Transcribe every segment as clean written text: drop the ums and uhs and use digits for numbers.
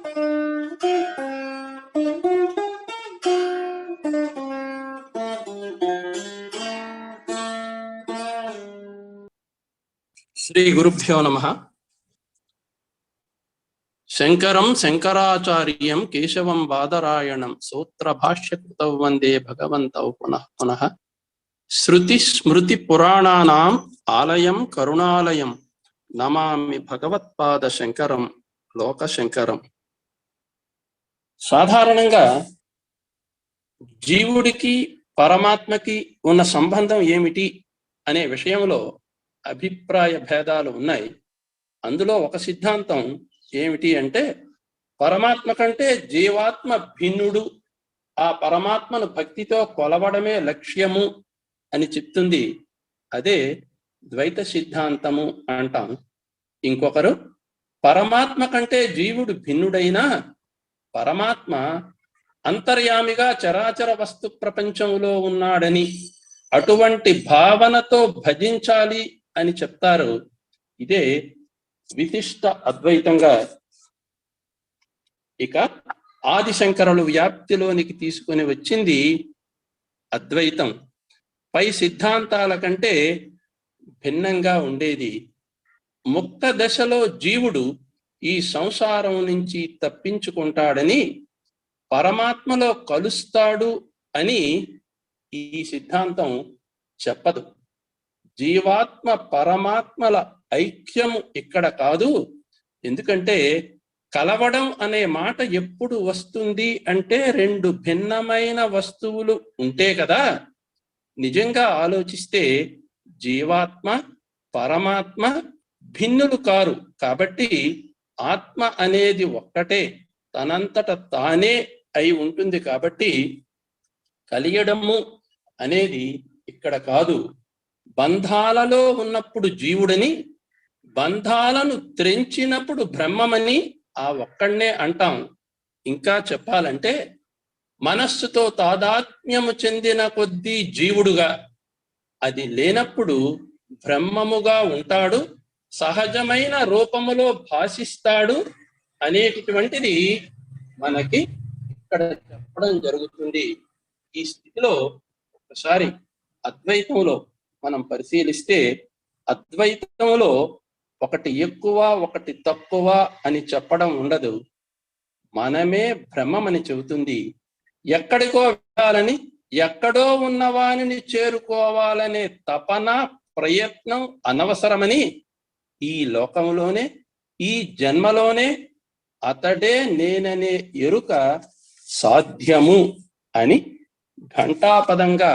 శ్రీ గురుభ్యో నమః. శంకరం శంకరాచార్యం కేశవం బాదరాయణం సూత్రభాష్యకృతౌ వందే భగవంతౌ పునః పునః. శృతి స్మృతి పురాణానాం ఆలయం కరుణాలయం నమామి భగవత్పాద శంకరం లోక శంకరం. సాధారణంగా జీవుడికి పరమాత్మకి ఉన్న సంబంధం ఏమిటి అనే విషయంలో అభిప్రాయ భేదాలు ఉన్నాయి. అందులో ఒక సిద్ధాంతం ఏమిటి అంటే, పరమాత్మ కంటే జీవాత్మ భిన్నుడు, ఆ పరమాత్మను భక్తితో కొలవడమే లక్ష్యము అని చెప్తుంది. అదే ద్వైత సిద్ధాంతము అంటాం. ఇంకొకరు పరమాత్మ కంటే జీవుడు భిన్నుడైనా పరమాత్మ అంతర్యామిగా చరాచర వస్తు ప్రపంచంలో ఉన్నాడని, అటువంటి భావనతో భజించాలి అని చెప్తారు. ఇదే విశిష్ట అద్వైతంగా ఇక ఆదిశంకరులు వ్యాప్తిలోనికి తీసుకొని వచ్చింది అద్వైతం. పై సిద్ధాంతాల కంటే భిన్నంగా ఉండేది. ముక్త దశలో జీవుడు ఈ సంసారం నుంచి తప్పించుకుంటాడని, పరమాత్మలో కలుస్తాడు అని ఈ సిద్ధాంతం చెప్పదు. జీవాత్మ పరమాత్మల ఐక్యము ఇక్కడ కాదు. ఎందుకంటే కలవడం అనే మాట ఎప్పుడు వస్తుంది అంటే, రెండు భిన్నమైన వస్తువులు ఉంటే కదా. నిజంగా ఆలోచిస్తే జీవాత్మ పరమాత్మ భిన్నులు కారు. కాబట్టి ఆత్మ అనేది ఒక్కటే, తనంతట తానే అయి ఉంటుంది. కాబట్టి కలియడము అనేది ఇక్కడ కాదు. బంధాలలో ఉన్నప్పుడు జీవుడని, బంధాలను త్రెంచినప్పుడు బ్రహ్మమని ఆ ఒక్కడనే అంటాం. ఇంకా చెప్పాలంటే మనస్సుతో తాదాత్మ్యము చెందిన కొద్దీ జీవుడుగా, అది లేనప్పుడు బ్రహ్మముగా ఉంటాడు, సహజమైన రూపములో భాషిస్తాడు అనేటటువంటిది మనకి ఇక్కడ చెప్పడం జరుగుతుంది. ఈ స్థితిలో ఒకసారి అద్వైతంలో మనం పరిశీలిస్తే, అద్వైతంలో ఒకటి ఎక్కువ ఒకటి తక్కువ అని చెప్పడం ఉండదు. మనమే బ్రహ్మమని చెబుతుంది. ఎక్కడికో వెళ్ళాలని, ఎక్కడో ఉన్నవానిని చేరుకోవాలనే తపన ప్రయత్నం అనవసరమని, ఈ లోకంలోనే ఈ జన్మలోనే అతడే నేననే ఎరుక సాధ్యము అని ఘంటాపదంగా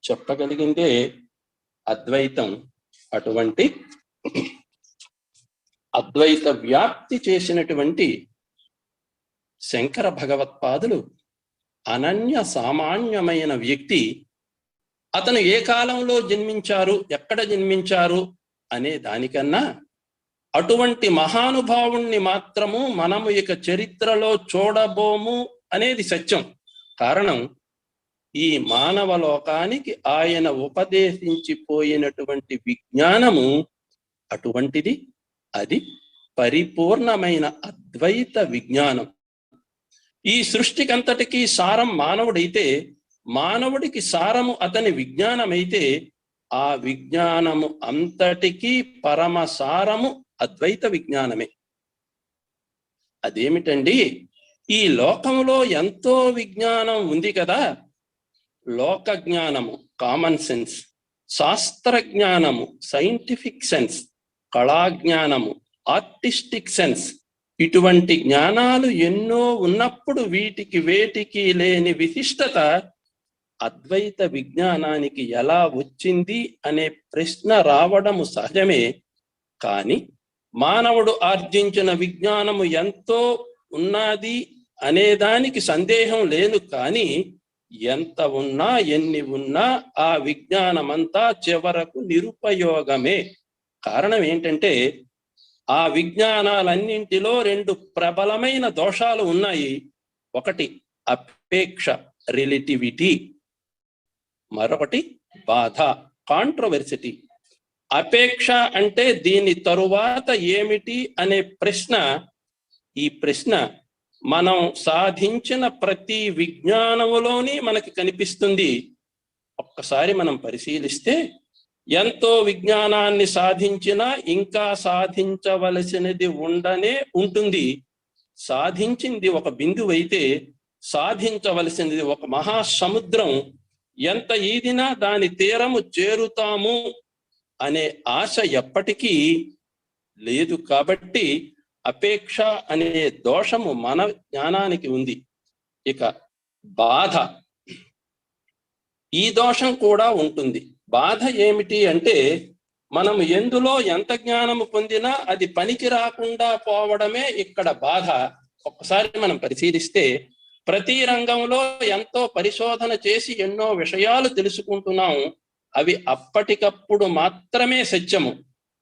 చెప్పగలిగిందే అద్వైతం. అటువంటి అద్వైత వ్యాప్తి చేసినటువంటి శంకర భగవత్పాదులు అనన్య సామాన్యమైన వ్యక్తి. అతను ఏ కాలంలో జన్మించారు, ఎక్కడ జన్మించారు అనే దానికన్నా, అటువంటి మహానుభావుణ్ణి మాత్రము మనము ఇక చరిత్రలో చూడబోము అనేది సత్యం. కారణం, ఈ మానవ లోకానికి ఆయన ఉపదేశించిపోయినటువంటి విజ్ఞానము అటువంటిది. అది పరిపూర్ణమైన అద్వైత విజ్ఞానం. ఈ సృష్టికంతటికీ సారం మానవుడైతే, మానవుడికి సారము అతని విజ్ఞానమైతే, ఆ విజ్ఞానము అంతటికీ పరమ సారము అద్వైత విజ్ఞానమే. అదేమిటండి? ఈ లోకంలో ఎంతో విజ్ఞానం ఉంది కదా. లోక జ్ఞానము కామన్ సెన్స్, శాస్త్ర జ్ఞానము సైంటిఫిక్ సెన్స్, కళా జ్ఞానము ఆర్టిస్టిక్ సెన్స్, ఇటువంటి జ్ఞానాలు ఎన్నో ఉన్నప్పుడు వీటికి వేటికి లేని విశిష్టత అద్వైత విజ్ఞానానికి ఎలా వచ్చింది అనే ప్రశ్న రావడము సహజమే. కానీ మానవుడు ఆర్జించిన విజ్ఞానము ఎంతో ఉన్నది అనేదానికి సందేహం లేదు. కానీ ఎంత ఉన్నా ఎన్ని ఉన్నా ఆ విజ్ఞానమంతా చివరకు నిరుపయోగమే. కారణం ఏంటంటే, ఆ విజ్ఞానాలన్నింటిలో రెండు ప్రబలమైన దోషాలు ఉన్నాయి. ఒకటి అపేక్ష, రిలేటివిటీ. మరొకటి బాధ, కాంట్రవర్సిటీ. అపేక్ష అంటే దీని తరువాత ఏమిటి అనే ప్రశ్న. ఈ ప్రశ్న మనం సాధించిన ప్రతి విజ్ఞానములోని మనకి కనిపిస్తుంది. ఒక్కసారి మనం పరిశీలిస్తే ఎంతో విజ్ఞానాన్ని సాధించినా ఇంకా సాధించవలసినది ఉంటుంది. సాధించింది ఒక బిందువు అయితే సాధించవలసినది ఒక మహాసముద్రం. ఎంత ఈదినా దాని తీరము చేరుతాము అనే ఆశ ఎప్పటికీ లేదు. కాబట్టి అపేక్ష అనే దోషము మన జ్ఞానానికి ఉంది. ఇక బాధ, ఈ దోషం కూడా ఉంటుంది. బాధ ఏమిటి అంటే మనం ఎందులో ఎంత జ్ఞానము పొందినా అది పనికి రాకుండా పోవడమే ఇక్కడ బాధ. ఒక్కసారి మనం పరిశీలిస్తే ప్రతి రంగంలో ఎంతో పరిశోధన చేసి ఎన్నో విషయాలు తెలుసుకుంటున్నాం. అవి అప్పటికప్పుడు మాత్రమే సత్యము.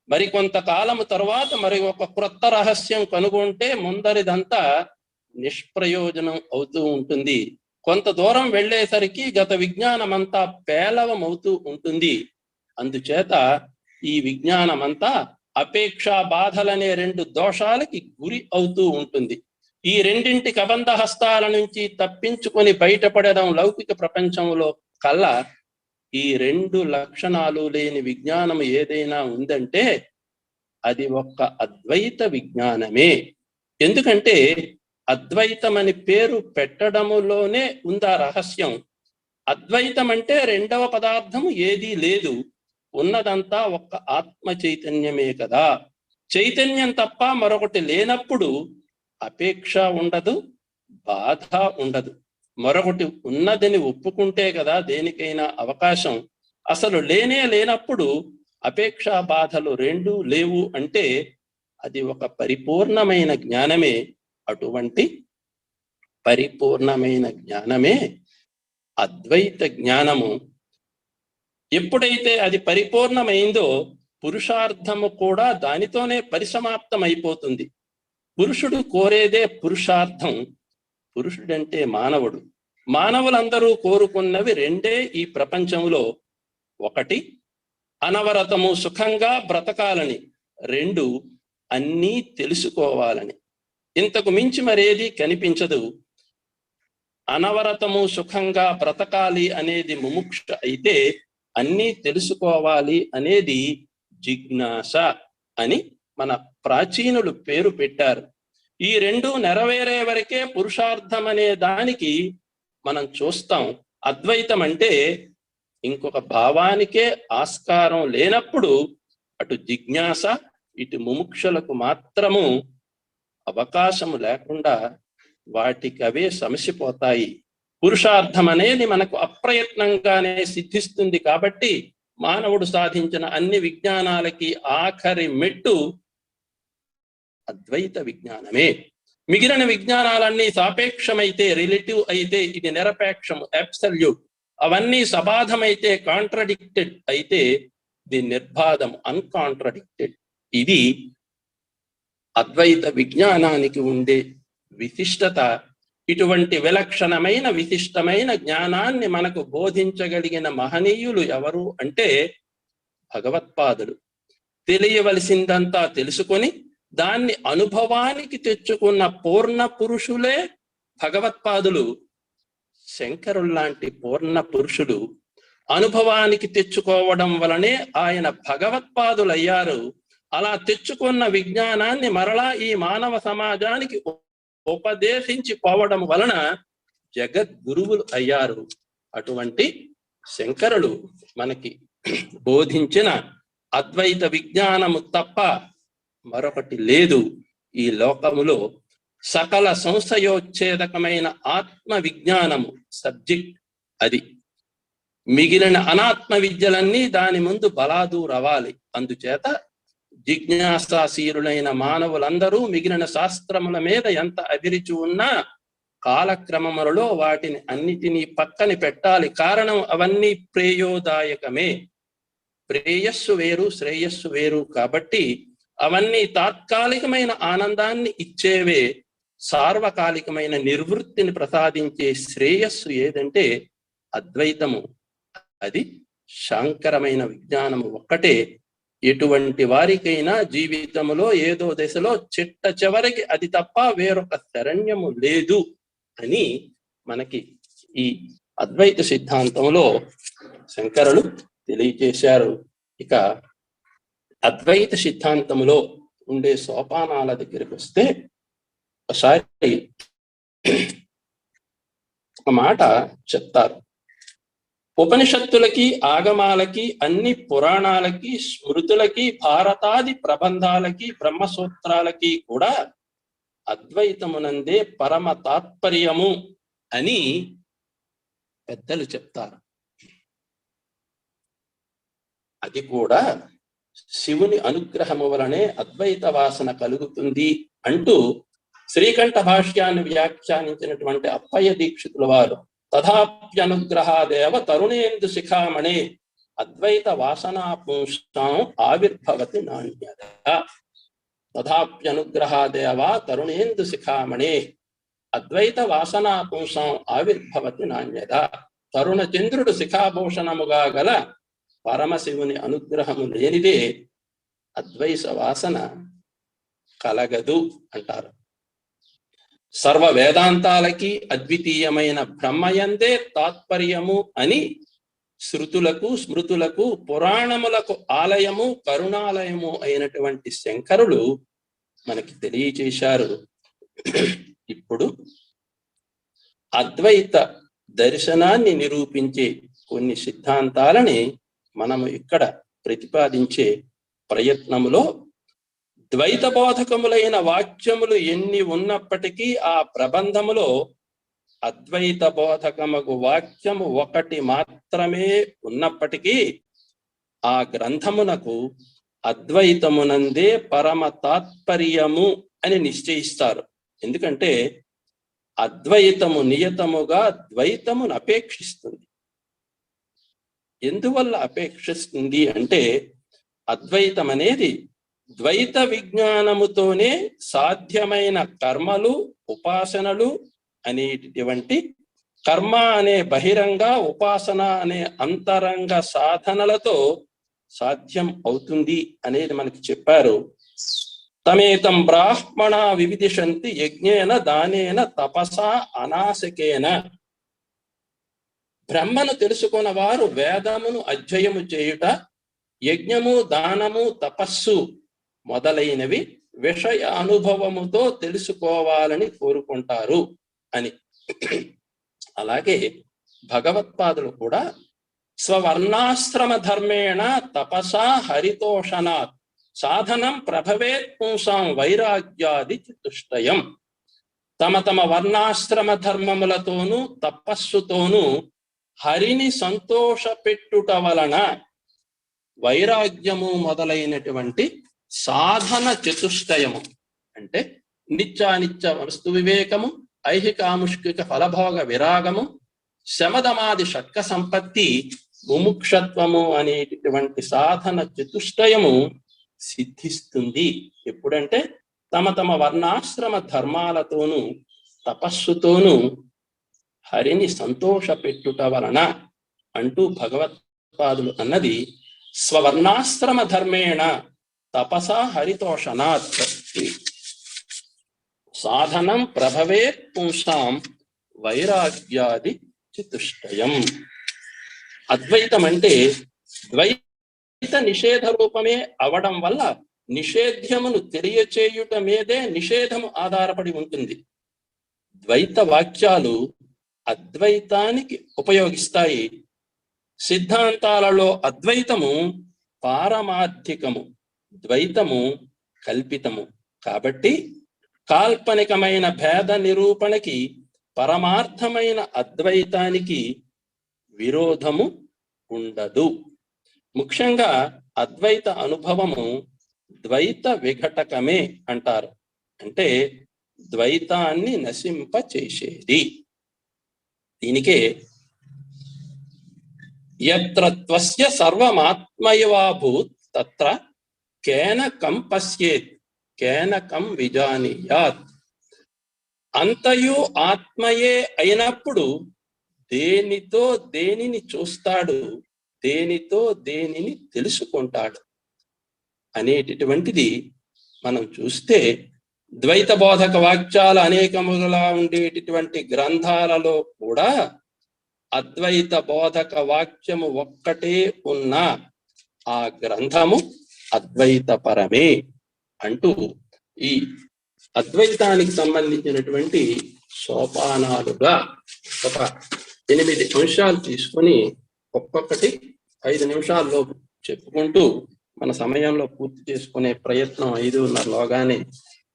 మరి కొంతకాలము తర్వాత మరి ఒక క్రొత్త రహస్యం కనుగొంటే ముందరిదంతా నిష్ప్రయోజనం అవుతూ ఉంటుంది. కొంత దూరం వెళ్ళేసరికి గత విజ్ఞానం అంతా పేలవమవుతూ ఉంటుంది. అందుచేత ఈ విజ్ఞానం అంతా అపేక్ష బాధలనే రెండు దోషాలకి గురి అవుతూ ఉంటుంది. ఈ రెండింటి కబంధ హస్తాల నుంచి తప్పించుకొని బయటపడడం లౌకిక ప్రపంచంలో కల్లా ఈ రెండు లక్షణాలు లేని విజ్ఞానం ఏదైనా ఉందంటే అది ఒక్క అద్వైత విజ్ఞానమే. ఎందుకంటే అద్వైతం అని పేరు పెట్టడములోనే ఉందా రహస్యం. అద్వైతం అంటే రెండవ పదార్థము ఏదీ లేదు, ఉన్నదంతా ఒక్క ఆత్మ చైతన్యమే కదా. చైతన్యం తప్ప మరొకటి లేనప్పుడు అపేక్ష ఉండదు, బాధ ఉండదు. మరొకటి ఉన్నదని ఒప్పుకుంటే కదా దేనికైనా అవకాశం. అసలు లేనప్పుడు అపేక్ష బాధలు రెండు లేవు అంటే అది ఒక పరిపూర్ణమైన జ్ఞానమే. అటువంటి పరిపూర్ణమైన జ్ఞానమే అద్వైత జ్ఞానము. ఎప్పుడైతే అది పరిపూర్ణమైందో పురుషార్థము కూడా దానితోనే పరిసమాప్తం అయిపోతుంది. పురుషుడు కోరేదే పురుషార్థం. పురుషుడంటే మానవుడు. మానవులందరూ కోరుకున్నవి రెండే ఈ ప్రపంచంలో. ఒకటి అనవరతము సుఖంగా బ్రతకాలని, రెండు అన్నీ తెలుసుకోవాలని. ఇంతకు మించి మరేది కనిపించదు. అనవరతము సుఖంగా బ్రతకాలి అనేది ముముక్ష అయితే అన్నీ తెలుసుకోవాలి అనేది జిజ్ఞాస అని మన ప్రాచీనులు పేరు పెట్టారు. ఈ రెండు నెరవేరే వరకే పురుషార్థం అనే దానికి మనం చూస్తాం. అద్వైతం అంటే ఇంకొక భావానికే ఆస్కారం లేనప్పుడు అటు జిజ్ఞాస ఇటు ముముక్షులకు మాత్రము అవకాశము లేకుండా వాటికి అవే సమసిపోతాయి. పురుషార్థం అనేది మనకు అప్రయత్నంగానే సిద్ధిస్తుంది. కాబట్టి మానవుడు సాధించిన అన్ని విజ్ఞానాలకి ఆఖరి మెట్టు అద్వైత విజ్ఞానమే. మిగిలిన విజ్ఞానాలన్నీ సాపేక్షమైతే, రిలేటివ్ అయితే ఇది నిరపేక్షము, అబ్సల్యూట్. అవన్నీ సబాధమైతే, కాంట్రడిక్టెడ్ అయితే ఇది నిర్బాధం, అన్కాంట్రడిక్టెడ్. ఇది అద్వైత విజ్ఞానానికి ఉండే విశిష్టత. ఇటువంటి విలక్షణమైన విశిష్టమైన జ్ఞానాన్ని మనకు బోధించగలిగిన మహనీయులు ఎవరు అంటే భగవత్పాదులు. తెలియవలసిందంతా తెలుసుకొని దాన్ని అనుభవానికి తెచ్చుకున్న పూర్ణ పురుషులే భగవత్పాదులు. శంకరుల్లాంటి పూర్ణ పురుషులు అనుభవానికి తెచ్చుకోవడం వలనే ఆయన భగవత్పాదులయ్యారు. అలా తెచ్చుకున్న విజ్ఞానాన్ని మరలా ఈ మానవ సమాజానికి ఉపదేశించి పోవడం వలన జగద్గురువులు అయ్యారు. అటువంటి శంకరులు మనకి బోధించిన అద్వైత విజ్ఞానము తప్ప మరొకటి లేదు ఈ లోకములో. సకల సంశయోచ్ఛేదకమైన ఆత్మ విజ్ఞానము సబ్జెక్ట్ అది. మిగిలిన అనాత్మ విద్యలన్నీ దాని ముందు బలాదూరవాలి. అందుచేత జిజ్ఞాసాశీరులైన మానవులందరూ మిగిలిన శాస్త్రముల మీద ఎంత అభిరుచి ఉన్నా కాలక్రమములలో వాటిని అన్నిటినీ పక్కని పెట్టాలి. కారణం అవన్నీ ప్రేయోదాయకమే. ప్రేయస్సు వేరు, శ్రేయస్సు వేరు. కాబట్టి అవన్నీ తాత్కాలికమైన ఆనందాన్ని ఇచ్చేవే. సార్వకాలికమైన నిర్వృత్తిని ప్రసాదించే శ్రేయస్సు ఏదంటే అద్వైతము. అది శాంకరమైన విజ్ఞానము ఒక్కటే. ఎటువంటి వారికైనా జీవితంలో ఏదో దశలో చిట్ట చివరికి అది తప్ప వేరొక శరణ్యము లేదు అని మనకి ఈ అద్వైత సిద్ధాంతంలో శంకరులు తెలియజేశారు. ఇక అద్వైత సిద్ధాంతంలో ఉండే సోపానాల దగ్గరికి వస్తే ఒకసారి ఒక మాట చెప్తారు. ఉపనిషత్తులకి, ఆగమాలకి, అన్ని పురాణాలకి, స్మృతులకి, భారతాది ప్రబంధాలకి, బ్రహ్మసూత్రాలకి కూడా అద్వైతమునందే పరమ తాత్పర్యము అని పెద్దలు చెప్తారు. అది కూడా శివుని అనుగ్రహము వలనే అద్వైత వాసన కలుగుతుంది అంటూ శ్రీకంఠ భాష్యాన్ని వ్యాఖ్యానించినటువంటి అప్పయ్య దీక్షితుల వారు తథాప్యనుగ్రహాదేవ తరుణేందు శిఖామణే అద్వైత వాసనా పుంసాం ఆవిర్భవతి నాణ్యత. తథాప్యనుగ్రహాదేవ తరుణేందు శిఖామణే అద్వైత వాసనా పుంసాం ఆవిర్భవతి నాణ్యత. తరుణ చంద్రుడు శిఖాభూషణముగా గల పరమశివుని అనుగ్రహము లేనిదే అద్వైత వాసన కలగదు అంటారు. సర్వ వేదాంతాలకి అద్వితీయమైన బ్రహ్మయందే తాత్పర్యము అని శృతులకు, స్మృతులకు, పురాణములకు ఆలయము, కరుణాలయము అయినటువంటి శంకరులు మనకి తెలియచేశారు. ఇప్పుడు అద్వైత దర్శనాన్ని నిరూపించే కొన్ని సిద్ధాంతాలని మనము ఇక్కడ ప్రతిపాదించే ప్రయత్నములో ద్వైత బోధకములైన వాక్యములు ఎన్ని ఉన్నప్పటికీ ఆ ప్రబంధములో అద్వైత బోధకముకు వాక్యము ఒకటి మాత్రమే ఉన్నప్పటికీ ఆ గ్రంథమునకు అద్వైతమునందే పరమ తాత్పర్యము అని నిశ్చయిస్తారు. ఎందుకంటే అద్వైతము నియతముగా ద్వైతమును అపేక్షిస్తుంది. ఎందువల్ల అపేక్షిస్తుంది అంటే అద్వైతం అనేది ద్వైత విజ్ఞానముతోనే సాధ్యమైన కర్మలు, ఉపాసనలు అనేటువంటి కర్మ అనే బహిరంగ, ఉపాసన అనే అంతరంగ సాధనలతో సాధ్యం అవుతుంది అనేది మనకి చెప్పారు. తమేతం బ్రాహ్మణ వివిదిషంతి యజ్ఞేన దానేన తపసా అనాశకేన. బ్రహ్మను తెలుసుకున్న వారు వేదమును అధ్యయము చేయుట, యజ్ఞము, దానము, తపస్సు మొదలైనవి విషయ అనుభవముతో తెలుసుకోవాలని కోరుకుంటారు అని. అలాగే భగవత్పాదులు కూడా స్వవర్ణాశ్రమ ధర్మేణ తపసా హరితోషణాత్ సాధనం ప్రభవేత్ పుంసాం వైరాగ్యాది చతుష్టయం. తమ తమ వర్ణాశ్రమ ధర్మములతోనూ తపస్సుతోనూ హరిని సంతోషపెట్టుట వలన వైరాగ్యము మొదలైనటువంటి సాధన చతుష్టయము అంటే నిత్యానిత్య వస్తు వివేకము, ఐహికాముష్కిక ఫలభోగ విరాగము, శమదమాది షట్క సంపత్తి, ముముక్షత్వము అనేటటువంటి సాధన చతుష్టయము సిద్ధిస్తుంది. ఎప్పుడంటే తమ తమ వర్ణాశ్రమ ధర్మాలతోనూ తపస్సుతోనూ హరిని సంతోషపెట్టుట వలన అంటూ భగవత్పాదులు అన్నది స్వవర్ణాశ్రమ ధర్మేణ తపసా హరితోషణాత్ సాధనం ప్రభవేత్ పుంసాం వైరాగ్యాది చతుష్టయం. అద్వైతం అంటే ద్వైత నిషేధ రూపమే అవడం వల్ల నిషేధ్యమును తెలియచేయుట మీదే నిషేధము ఆధారపడి ఉంటుంది. ద్వైత వాక్యాలు అద్వైతానికి ఉపయోగిస్తాయి. సిద్ధాంతాలలో అద్వైతము పారమార్థికము, ద్వైతము కల్పితము. కాబట్టి కాల్పనికమైన భేద నిరూపణకి పరమార్థమైన అద్వైతానికి విరోధము ఉండదు. ముఖ్యంగా అద్వైత అనుభవము ద్వైత విఘటకమే అంటారు. అంటే ద్వైతాన్ని నశింపచేసేది. దీనికే యత్ర త్వస్య సర్వమాత్మయవాభూత్ తత్ర కేన కం పశ్యేత్ కేన కం విజానీయాత్. అంతయు ఆత్మయే అయినప్పుడు దేనితో దేనిని చూస్తాడు, దేనితో దేనిని తెలుసుకుంటాడు. అనేటటువంటిది మనం చూస్తే ద్వైత బోధక వాక్యాలు అనేకముగా ఉండేటటువంటి గ్రంథాలలో కూడా అద్వైత బోధక వాక్యము ఒక్కటే ఉన్న ఆ గ్రంథము అద్వైత పరమే అంటూ ఈ అద్వైతానికి సంబంధించినటువంటి సోపానాలుగా ఒక 8 అంశాలు తీసుకొని ఒక్కొక్కటి 5 నిమిషాల్లో చెప్పుకుంటూ మన సమయంలో పూర్తి చేసుకునే ప్రయత్నం 5:30లోగానే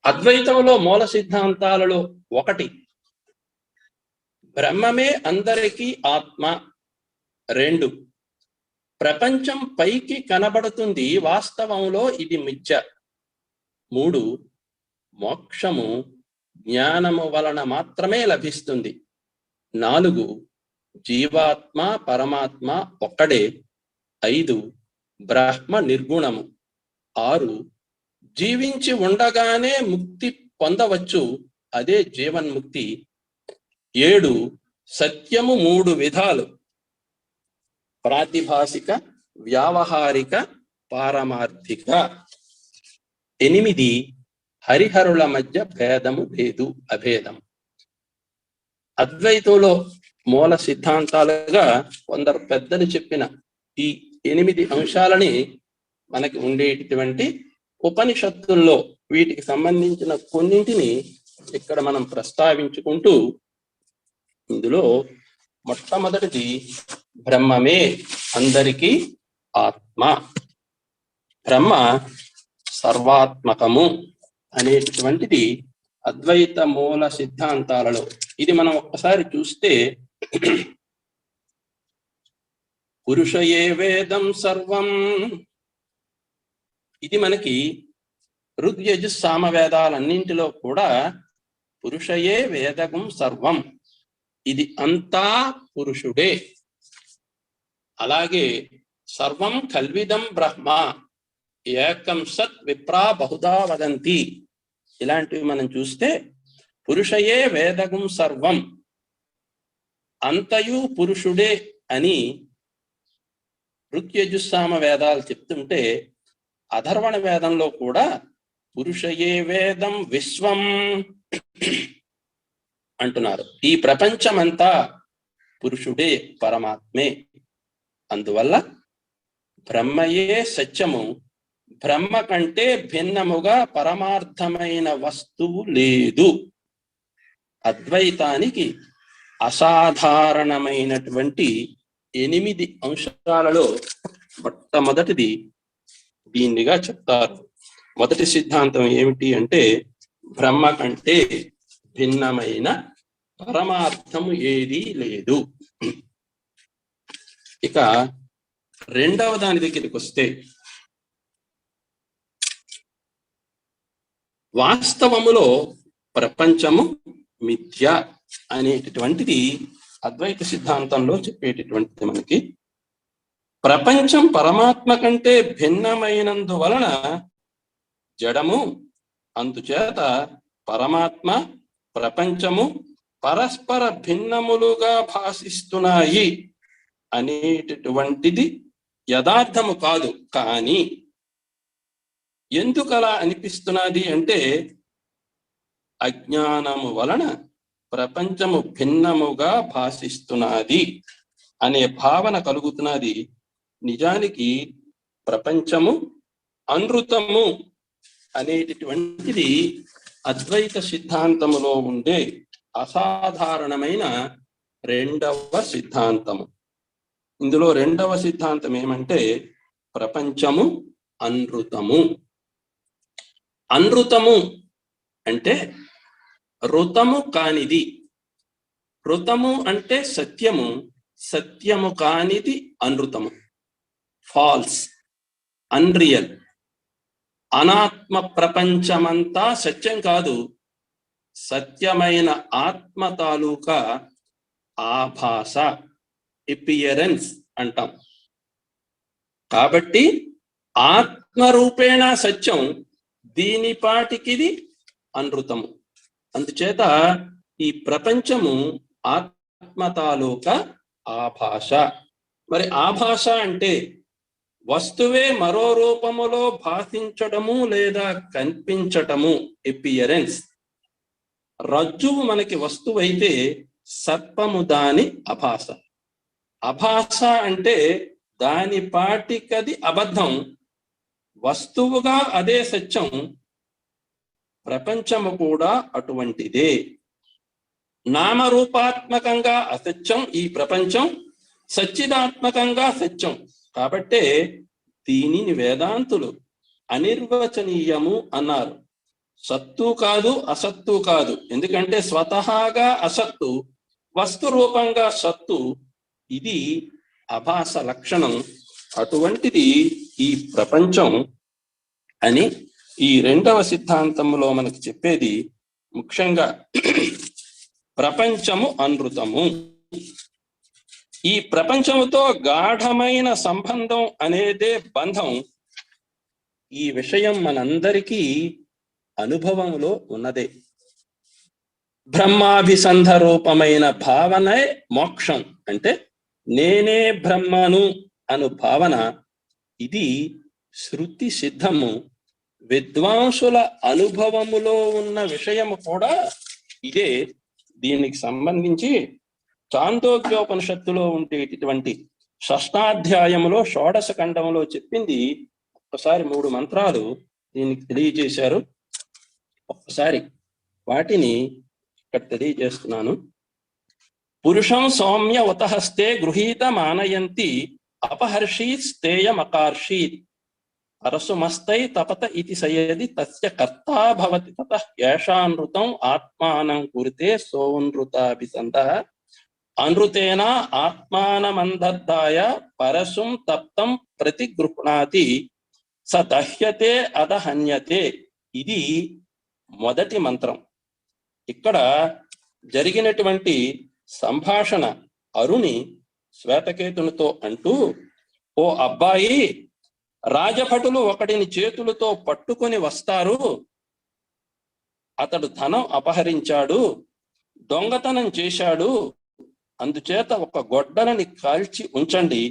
అద్వైతంలో మూల సిద్ధాంతాలలో ఒకటి బ్రహ్మమే అందరికీ ఆత్మ. 2 ప్రపంచం పైకి కనబడుతుంది, వాస్తవంలో ఇది మిథ్య. 3 మోక్షము జ్ఞానము వలన మాత్రమే లభిస్తుంది. 4 జీవాత్మ పరమాత్మ ఒక్కడే. 5 బ్రహ్మ నిర్గుణము. 6 జీవించి ఉండగానే ముక్తి పొందవచ్చు, అదే జీవన్ముక్తి. 7 సత్యము 3 విధాలు: ప్రాతిభాసిక, వ్యావహారిక, పారమార్థిక. 8 హరిహరుల మధ్య భేదము లేదు, అభేదం. అద్వైతంలో మూల సిద్ధాంతాలుగా కొందరు పెద్దలు చెప్పిన ఈ 8 అంశాలని మనకి ఉండేటటువంటి ఉపనిషత్తుల్లో వీటికి సంబంధించిన కొన్నింటిని ఇక్కడ మనం ప్రస్తావించుకుంటూ, ఇందులో మొట్టమొదటిది బ్రహ్మమే అందరికీ ఆత్మ, బ్రహ్మ సర్వాత్మకము అనేటువంటిది అద్వైత మూల సిద్ధాంతాలలో. ఇది మనం ఒక్కసారి చూస్తే పురుషయే వేదం సర్వం, ఇది మనకి ఋగ్యజు సామవేదాలన్నింటిలో కూడా పురుషయే వేదగం సర్వం, ఇది అంతా పురుషుడే. అలాగే సర్వం కల్విదం బ్రహ్మ ఏకం సత్ విప్రా బహుదా వదంతి, ఇలాంటివి మనం చూస్తే పురుషయే వేదగం సర్వం, అంతయు పురుషుడే అని ఋగ్యజుస్సామ వేదాలు చెప్తుంటే, అధర్వణ వేదంలో కూడా పురుషయే వేదం విశ్వం అంటున్నారు. ఈ ప్రపంచమంతా పురుషుడే, పరమాత్మే. అందువల్ల బ్రహ్మయే సత్యము, బ్రహ్మ కంటే భిన్నముగా పరమార్థమైన వస్తువు లేదు. అద్వైతానికి అసాధారణమైనటువంటి 8 అంశాలలో మొట్టమొదటిది దీనిగా చెప్తారు. మొదటి సిద్ధాంతం ఏమిటి అంటే, బ్రహ్మ కంటే భిన్నమైన పరమార్థము ఏదీ లేదు. ఇక రెండవ దాని దగ్గరికి వస్తే, వాస్తవములో ప్రపంచము మిథ్య అనేటటువంటిది అద్వైత సిద్ధాంతంలో చెప్పేటటువంటిది. మనకి ప్రపంచం పరమాత్మ కంటే భిన్నమైనందువలన జడము, అందుచేత పరమాత్మ ప్రపంచము పరస్పర భిన్నములుగా భాషిస్తున్నాయి అనేటటువంటిది యథార్థము కాదు. కానీ ఎందుకు అలా అనిపిస్తున్నది అంటే, అజ్ఞానము వలన ప్రపంచము భిన్నముగా భాషిస్తున్నది అనే భావన కలుగుతున్నది. నిజానికి ప్రపంచము అనృతము అనేటటువంటిది అద్వైత సిద్ధాంతములో ఉండే అసాధారణమైన రెండవ సిద్ధాంతము. ఇందులో రెండవ సిద్ధాంతం ఏమంటే, ప్రపంచము అనృతము. అనృతము అంటే ఋతము కానిది. ఋతము అంటే సత్యము, సత్యము కానిది అనృతము, ఫాల్స్, అన్రియల్. అనాత్మ ప్రపంచమంతా సత్యం కాదు, సత్యమైన ఆత్మ తాలూకా ఆభాస, ఎపియరెన్స్ అంటాం. కాబట్టి ఆత్మరూపేణ సత్యం, దీనిపాటికిది అనృతము. అందుచేత ఈ ప్రపంచము ఆత్మ తాలూకా ఆభాష. మరి ఆభాష అంటే వస్తువే మరో రూపములో భాషించడము లేదా కనిపించటము ఎపియరెన్స్. రజ్జువు మనకి వస్తువైతే సర్పము దాని అభాస. అభాస అంటే దాని పాటికది అబద్ధం, వస్తువుగా అదే సత్యం. ప్రపంచము కూడా అటువంటిదే. నామరూపాత్మకంగా అసత్యం ఈ ప్రపంచం, సచ్చిదాత్మకంగా సత్యం. కాబట్టే దీనిని వేదాంతులు అనిర్వచనీయము అన్నారు. సత్తు కాదు, అసత్తు కాదు. ఎందుకంటే స్వతహాగా అసత్తు, వస్తు రూపంగా సత్తు. ఇది అభాస లక్షణం. అటువంటిది ఈ ప్రపంచం అని ఈ రెండవ సిద్ధాంతంలో మనకు చెప్పేది ముఖ్యంగా ప్రపంచము అనృతము. ఈ ప్రపంచముతో గాఢమైన సంబంధం అనేదే బంధం. ఈ విషయం మనందరికీ అనుభవంలో ఉన్నదే. బ్రహ్మాభిసంధ రూపమైన భావనే మోక్షం. అంటే నేనే బ్రహ్మను అను భావన. ఇది శృతి సిద్ధము. విద్వాంసుల అనుభవములో ఉన్న విషయము కూడా ఇదే. దీనికి సంబంధించి చాందోగ్యోపనిషత్తులో ఉండేటటువంటి షష్టాధ్యాయములో షోడశ ఖండంలో చెప్పింది ఒక్కసారి 3 మంత్రాలు దీనికి తెలియజేశారు. ఒక్కసారి వాటిని ఇక్కడ తెలియజేస్తున్నాను. పురుషం సౌమ్య ఉతహస్తే గృహీత మానయంతి అపహర్షీత్ స్థేయమకార్షీత్ పరసుమస్తై తపత ఇతి సయది తస్య కర్తా భవతి తతః ఏషానృతం ఆత్మానం కురితే సోనృతాభిసంధః అనృతేన ఆత్మానమందద్దాయ పరసుం తప్తం ప్రతిగృహ్ణాతి స దహ్యతే అదహన్యతే. ఇది మొదటి మంత్రం. ఇక్కడ జరిగినటువంటి సంభాషణ అరుణి శ్వేతకేతునితో అంటూ, ఓ అబ్బాయి, రాజభటులు ఒకడిని చేతులతో పట్టుకొని వస్తారు. అతడు ధనం అపహరించాడు, దొంగతనం చేశాడు. అందుచేత ఒక గొడ్డలని కాల్చి ఉంచండి.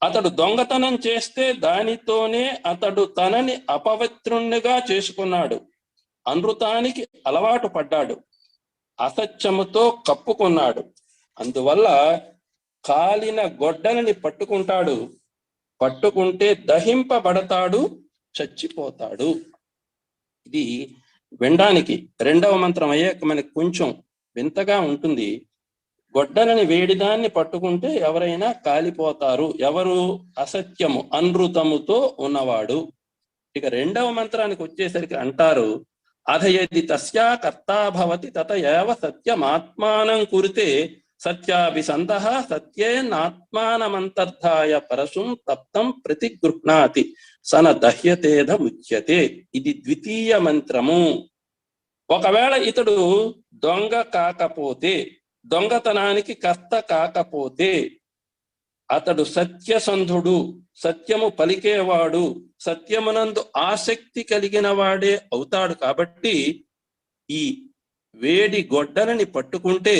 అతడు దొంగతనం చేస్తే దానితోనే అతడు తనని అపవిత్రుణ్ణిగా చేసుకున్నాడు, అనృతానికి అలవాటు పడ్డాడు, అసత్యముతో కప్పుకున్నాడు. అందువల్ల కాలిన గొడ్డలని పట్టుకుంటాడు. పట్టుకుంటే దహింపబడతాడు, చచ్చిపోతాడు. ఇది వినడానికి రెండవ మంత్రం అయ్యాక మనకి కొంచెం వింతగా ఉంటుంది. గొడ్డలని వేడిదాన్ని పట్టుకుంటే ఎవరైనా కాలిపోతారు. ఎవరు? అసత్యము, అనృతముతో ఉన్నవాడు. ఇక రెండవ మంత్రానికి వచ్చేసరికి అంటారు, అధయది తస్యా కర్తా భవతి తత ఏవ సత్యమాత్మానం కురితే సత్యాభిసంధః సత్యేనాత్మానమంతర్ధాయ పరసుం తప్తం ప్రతిగృహ్ణాతి సన దహ్యతేధ ముచ్యతే. ఇది ద్వితీయ మంత్రము. ఒకవేళ ఇతడు దొంగ కాకపోతే, దొంగతనానికి కర్త కాకపోతే, అతడు సత్యసంధుడు, సత్యము పలికేవాడు, సత్యమునందు ఆసక్తి కలిగిన వాడే అవుతాడు. కాబట్టి ఈ వేడి గొడ్డలని పట్టుకుంటే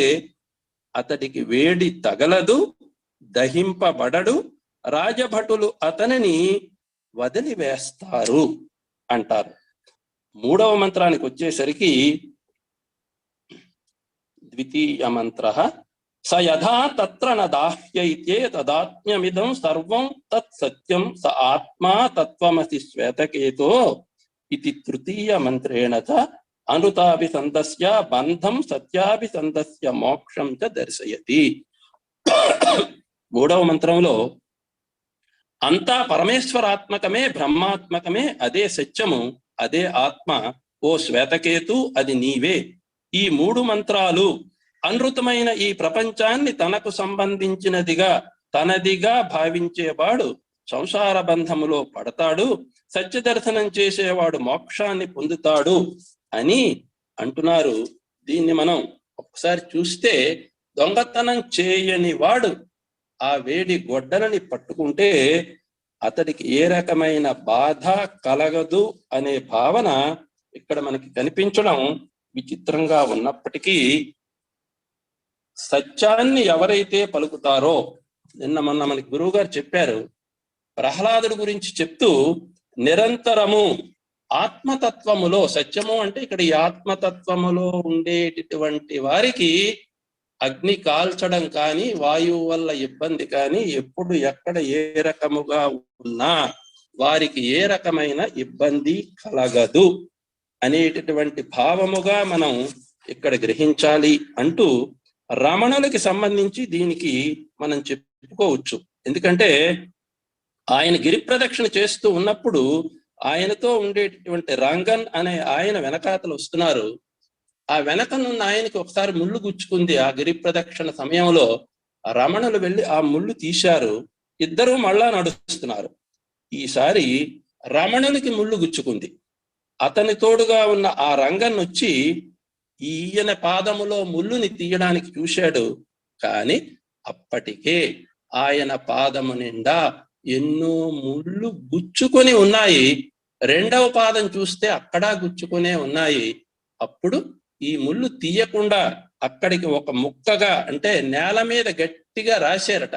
అతడికి వేడి తగలదు, దహింపబడడు, రాజభటులు అతనిని వదిలివేస్తారు అంటారు. మూడవ మంత్రానికి వచ్చేసరికి ద్వితీయ మంత్ర స యథా తత్ర న దాహ్యైతే తదాత్మ్యమిదం సర్వం తత్ సత్యం స ఆత్మా తత్వమసి శ్వేతకేతో ఇది తృతీయ మంత్రేణ చ అనృతాభిసంధస్య బంధం సత్యాభిసంధస్య మోక్షం చ దర్శయతి. మూడవ మంత్రంలో అంతా పరమేశ్వరాత్మకమే, బ్రహ్మాత్మకమే, అదే సత్యము, అదే ఆత్మ. ఓ శ్వేతకేతు, అది నీవే. ఈ 3 మంత్రాలు అనృతమైన ఈ ప్రపంచాన్ని తనకు సంబంధించినదిగా, తనదిగా భావించేవాడు సంసార బంధములో పడతాడు, సత్యదర్శనం చేసేవాడు మోక్షాన్ని పొందుతాడు అని అంటున్నారు. దీన్ని మనం ఒకసారి చూస్తే, దొంగతనం చేయని వాడు ఆ వేడి గొడ్డలని పట్టుకుంటే అతడికి ఏ రకమైన బాధ కలగదు అనే భావన ఇక్కడ మనకి కనిపించడం విచిత్రంగా ఉన్నప్పటికీ, సత్యాన్ని ఎవరైతే పలుకుతారో, నిన్న మొన్న మనకి గురువు గారు చెప్పారు, ప్రహ్లాదుడి గురించి చెప్తూ నిరంతరము ఆత్మతత్వములో, సత్యము అంటే ఇక్కడ ఈ ఆత్మతత్వములో ఉండేటటువంటి వారికి అగ్ని కాల్చడం కానీ, వాయువు వల్ల ఇబ్బంది కానీ, ఎప్పుడు ఎక్కడ ఏ రకముగా ఉన్నా వారికి ఏ రకమైన ఇబ్బంది కలగదు అనేటటువంటి భావముగా మనం ఇక్కడ గ్రహించాలి అంటూ రమణులకి సంబంధించి దీనికి మనం చెప్పుకోవచ్చు. ఎందుకంటే ఆయన గిరి ప్రదక్షిణ చేస్తూ ఉన్నప్పుడు ఆయనతో ఉండేటటువంటి రంగన్ అనే ఆయన వెనకాతలు వస్తున్నారు. ఆ వెనకనున్న ఆయనకి ఒకసారి ముళ్ళు గుచ్చుకుంది. ఆ గిరి ప్రదక్షిణ సమయంలో రమణులు వెళ్ళి ఆ ముళ్ళు తీశారు. ఇద్దరూ మళ్ళా నడుస్తున్నారు. ఈసారి రమణునికి ముళ్ళు గుచ్చుకుంది. అతని తోడుగా ఉన్న ఆ రంగన్ వచ్చి ఈయన పాదములో ముళ్ళుని తీయడానికి చూశాడు. కానీ అప్పటికే ఆయన పాదము నిండా ఎన్నో ముళ్ళు గుచ్చుకొని ఉన్నాయి. రెండవ పాదం చూస్తే అక్కడా గుచ్చుకునే ఉన్నాయి. అప్పుడు ఈ ముళ్ళు తీయకుండా అక్కడికి ఒక ముక్కగా, అంటే నేల మీద గట్టిగా రాశారట.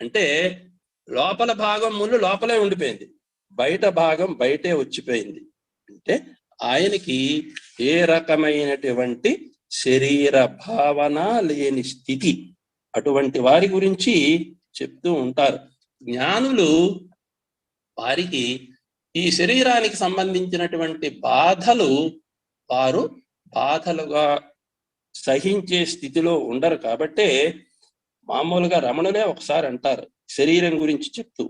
అంటే లోపల భాగం ముళ్ళు లోపలే ఉండిపోయింది, బయట భాగం బయటే వచ్చిపోయింది. అంటే ఆయనకి ఏ రకమైనటువంటి శరీర భావన లేని స్థితి. అటువంటి వారి గురించి చెప్తూ ఉంటారు జ్ఞానులు. వారికి ఈ శరీరానికి సంబంధించినటువంటి బాధలు వారు బాధలుగా సహించే స్థితిలో ఉండరు. కాబట్టే మామూలుగా రమణులే ఒకసారి అంటారు శరీరం గురించి చెప్తూ,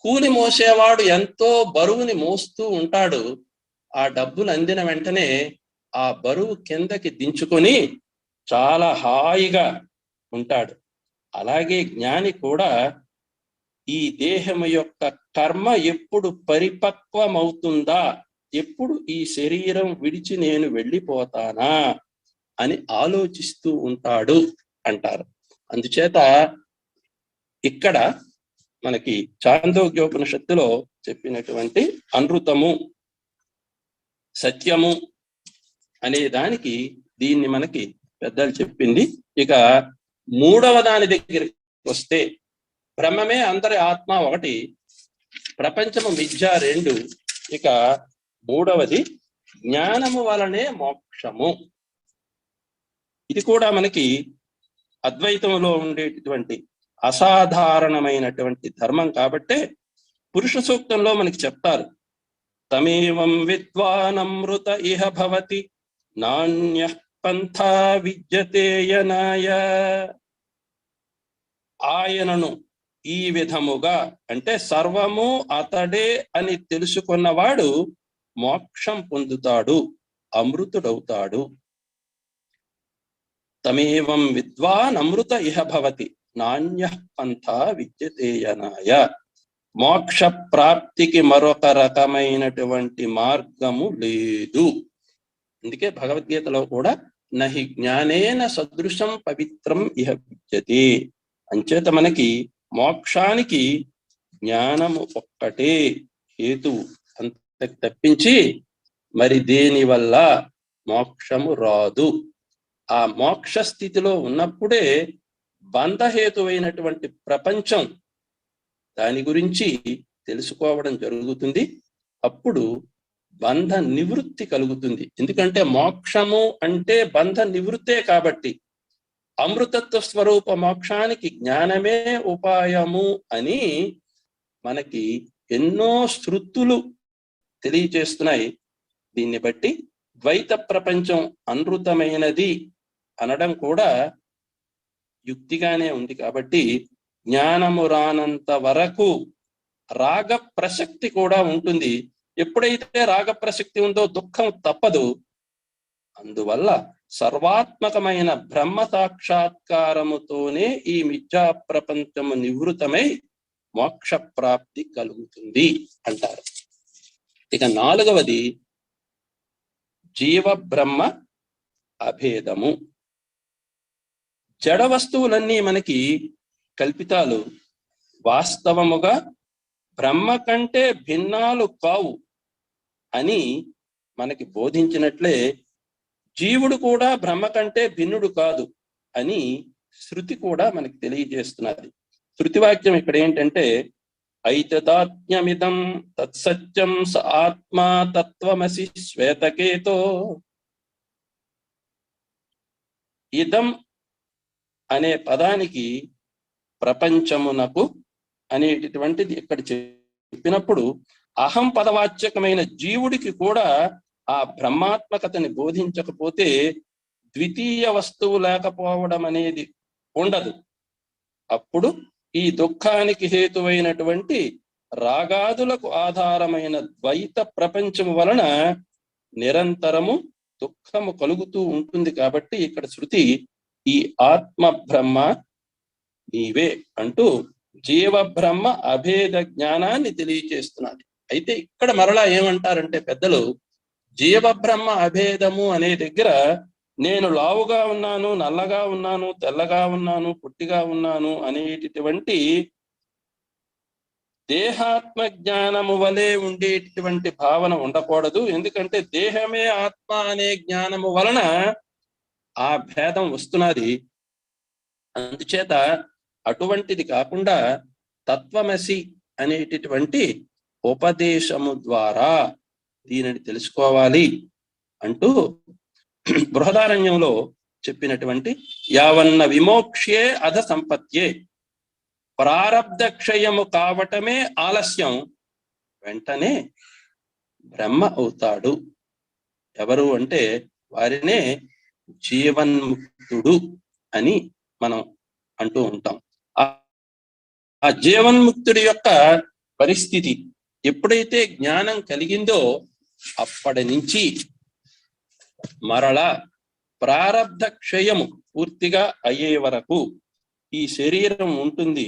కూలి మోసేవాడు ఎంతో బరువుని మోస్తూ ఉంటాడు. ఆ డబ్బులు అందిన వెంటనే ఆ బరువు కిందకి దించుకొని చాలా హాయిగా ఉంటాడు. అలాగే జ్ఞాని కూడా ఈ దేహము యొక్క కర్మ ఎప్పుడు పరిపక్వమవుతుందా, ఎప్పుడు ఈ శరీరం విడిచి నేను వెళ్ళిపోతానా అని ఆలోచిస్తూ ఉంటాడు అంటారు. అందుచేత ఇక్కడ మనకి చాందోగ్యోపనిషత్తులో చెప్పినటువంటి అనృతము, సత్యము అనే దానికి దీన్ని మనకి పెద్దలు చెప్పింది. ఇక మూడవ దాని దగ్గరికి వస్తే, బ్రహ్మమే అందరి ఆత్మ ఒకటి, ప్రపంచము మిథ్య రెండు. ఇక మూడవది జ్ఞానము వలనే మోక్షము. ఇది కూడా మనకి అద్వైతంలో ఉండేటటువంటి అసాధారణమైనటువంటి ధర్మం. కాబట్టే పురుష సూక్తంలో మనకి చెప్తారు, తమేవం విద్వానమృత ఇహ భవతి నాణ్య పంథా విద్యతే యనాయ. ఆయనను ఈ విధముగా, అంటే సర్వము అతడే అని తెలుసుకున్నవాడు మోక్షం పొందుతాడు, అమృతుడవుతాడు. తమేవం విద్వాన్ అమృత ఇహ భవతి నాణ్య పంథా విద్యతే యనాయ. మోక్ష ప్రాప్తికి మరొక రకమైనటువంటి మార్గము లేదు. అందుకే భగవద్గీతలో కూడా నహి జ్ఞానేన సదృశం పవిత్రం ఇహ విద్యతే. అంచేత మనకి మోక్షానికి జ్ఞానము ఒక్కటే హేతువు, అంత తప్పించి మరి దేని వల్ల మోక్షము రాదు. ఆ మోక్ష స్థితిలో ఉన్నప్పుడే బంధహేతువైనటువంటి ప్రపంచం, దాని గురించి తెలుసుకోవడం జరుగుతుంది. అప్పుడు బంధ నివృత్తి కలుగుతుంది. ఎందుకంటే మోక్షము అంటే బంధ నివృత్తే. కాబట్టి అమృతత్వ స్వరూప మోక్షానికి జ్ఞానమే ఉపాయము అని మనకి ఎన్నో శృతులు తెలియజేస్తున్నాయి. దీన్ని బట్టి ద్వైత ప్రపంచం అనృతమైనది అనడం కూడా యుక్తిగానే ఉంది. కాబట్టి జ్ఞానము రానంత వరకు రాగ ప్రసక్తి కూడా ఉంటుంది. ఎప్పుడైతే రాగ ప్రసక్తి ఉందో దుఃఖం తప్పదు. అందువల్ల సర్వాత్మకమైన బ్రహ్మ సాక్షాత్కారముతోనే ఈ మిథ్యా ప్రపంచము నివృతమై మోక్ష ప్రాప్తి కలుగుతుంది అంటారు. ఇక నాలుగవది జీవ బ్రహ్మ అభేదము. జడ వస్తువులన్నీ మనకి కల్పితాలు. వాస్తవముగా బ్రహ్మ కంటే భిన్నాలు కావు అని మనకి బోధించినట్లే జీవుడు కూడా బ్రహ్మ కంటే భిన్నుడు కాదు అని శృతి కూడా మనకి తెలియజేస్తున్నది. శృతి వాక్యం ఇక్కడ ఏంటంటే, ఐతదాత్మ్యమిదం తత్సత్యం స ఆత్మా తత్వమసి శ్వేతకేతో. ఇదం అనే పదానికి ప్రపంచమునకు అనేటటువంటిది ఇక్కడ చెప్పినప్పుడు అహం పదవాచ్యకమైన జీవుడికి కూడా ఆ బ్రహ్మాత్మకతని బోధించకపోతే ద్వితీయ వస్తువు లేకపోవడం అనేది ఉండదు. అప్పుడు ఈ దుఃఖానికి హేతువైనటువంటి రాగాదులకు ఆధారమైన ద్వైత ప్రపంచము వలన నిరంతరము దుఃఖము కలుగుతూ ఉంటుంది. కాబట్టి ఇక్కడ శృతి ఈ ఆత్మ బ్రహ్మ నీవే అంటూ జీవ బ్రహ్మ అభేద జ్ఞానాన్ని తెలియచేస్తున్నది. అయితే ఇక్కడ మరలా ఏమంటారంటే పెద్దలు, జీవ బ్రహ్మ అభేదము అనే దగ్గర నేను లావుగా ఉన్నాను, నల్లగా ఉన్నాను, తెల్లగా ఉన్నాను, పుట్టిగా ఉన్నాను అనేటటువంటి దేహాత్మ జ్ఞానము వలె ఉండేటటువంటి భావన ఉండకూడదు. ఎందుకంటే దేహమే ఆత్మ అనే జ్ఞానము వలన ఆ భేదం వస్తున్నది. అందుచేత అటువంటిది కాకుండా తత్వమసి అనేటటువంటి ఉపదేశము ద్వారా దీనిని తెలుసుకోవాలి అంటూ బృహదారణ్యంలో చెప్పినటువంటి యావన్న విమోక్ష్యే అధ సంపత్యే, ప్రారబ్ధ క్షయము కావటమే ఆలస్యం, వెంటనే బ్రహ్మ అవుతాడు. ఎవరు అంటే వారినే జీవన్ముక్తుడు అని మనం అంటూ ఉంటాం. ఆ జీవన్ముక్తుడి యొక్క పరిస్థితి ఎప్పుడైతే జ్ఞానం కలిగిందో అప్పటి నుంచి మరలా ప్రారబ్ధ క్షయము పూర్తిగా అయ్యే వరకు ఈ శరీరం ఉంటుంది.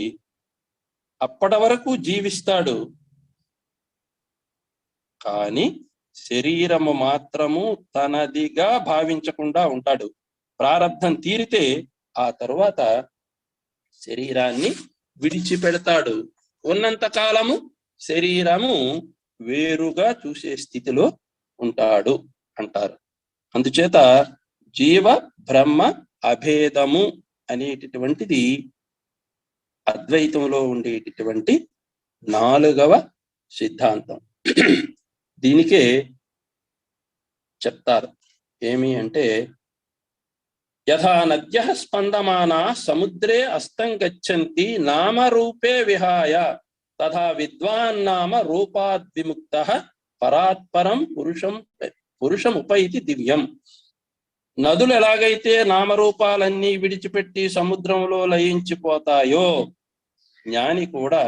అప్పటి వరకు జీవిస్తాడు, కానీ శరీరము మాత్రము తనదిగా భావించకుండా ఉంటాడు. ప్రారబ్ధం తీరితే ఆ తరువాత శరీరాన్ని విడిచిపెడతాడు. ఉన్నంత కాలము శరీరము వేరుగా చూసే స్థితిలో ఉంటాడు అంటారు. అందుచేత జీవ బ్రహ్మ అభేదము అనేటటువంటిది అద్వైతంలో ఉండేటటువంటి 4వ సిద్ధాంతం. దీనికే చెప్తారు ఏమి అంటే, యథా నద్యః స్పందమానా సముద్రే అస్తం గచ్చంతి నామరూపే విహాయ తథా విద్వాన్ నామ రూపాద్విముక్తః పరాత్పరం పురుషముపైతి దివ్యం. నదులు ఎలాగైతే నామరూపాలన్నీ విడిచిపెట్టి సముద్రంలో లయించిపోతాయో, జ్ఞాని కూడా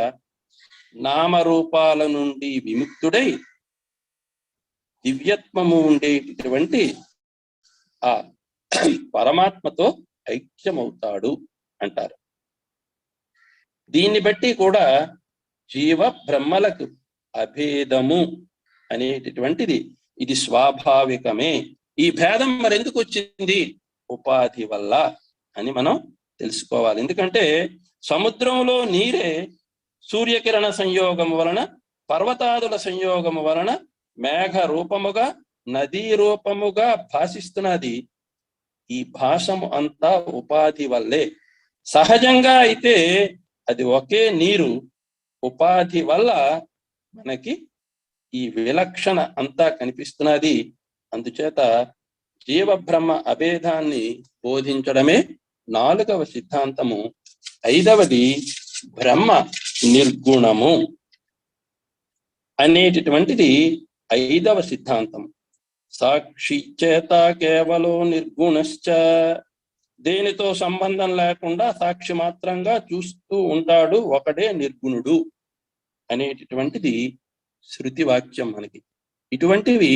నామరూపాల నుండి విముక్తుడై దివ్యత్వము ఉండేటటువంటి ఆ పరమాత్మతో ఐక్యమవుతాడు అంటారు. దీన్ని బట్టి కూడా జీవ బ్రహ్మలకు అభేదము అనేటటువంటిది ఇది స్వాభావికమే. ఈ భేదం మరెందుకు వచ్చింది? ఉపాధి వల్ల అని మనం తెలుసుకోవాలి. ఎందుకంటే సముద్రంలో నీరే సూర్యకిరణ సంయోగము వలన, పర్వతాదుల సంయోగము వలన మేఘ రూపముగా, నదీ రూపముగా భాషిస్తున్నది. ఈ భాషము అంతా ఉపాధి వల్లే. సహజంగా అయితే అది ఒకే నీరు, ఉపాధి వల్ల మనకి ఈ విలక్షణ అంతా కనిపిస్తున్నది. అందుచేత జీవ బ్రహ్మ అభేదాన్ని బోధించడమే 4వ సిద్ధాంతము. 5వది బ్రహ్మ నిర్గుణము అనేటటువంటిది 5వ సిద్ధాంతం. సాక్షి చేత కేవలో నిర్గుణశ్చ, దేనితో సంబంధం లేకుండా సాక్షి మాత్రంగా చూస్తూ ఉంటాడు, ఒకడే నిర్గుణుడు అనేటటువంటిది శృతి వాక్యం మనకి. ఇటువంటివి